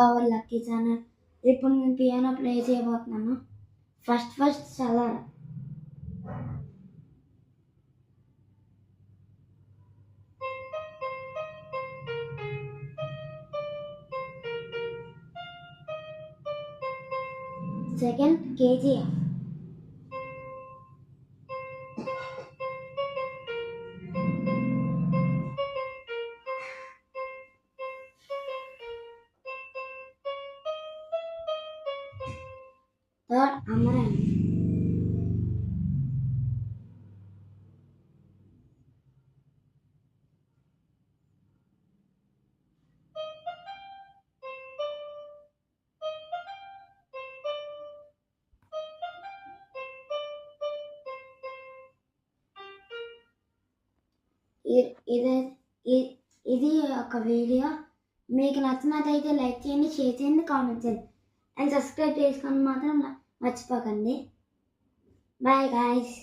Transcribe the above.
Hour lucky channel. ఇప్పుడు నేను piano play చేయబోతున్నాను. ఫస్ట్ చాలా సెకండ్ కేజీఎఫ్, థర్డ్ అమరన్, ఇది ఒక వీడియో. మీకు నచ్చినట్టయితే లైక్ చేయండి, షేర్ చేయండి, కామెంట్ చేయండి అండ్ సబ్స్క్రైబ్ చేసుకొని మాత్రం మర్చిపోకండి. Bye guys.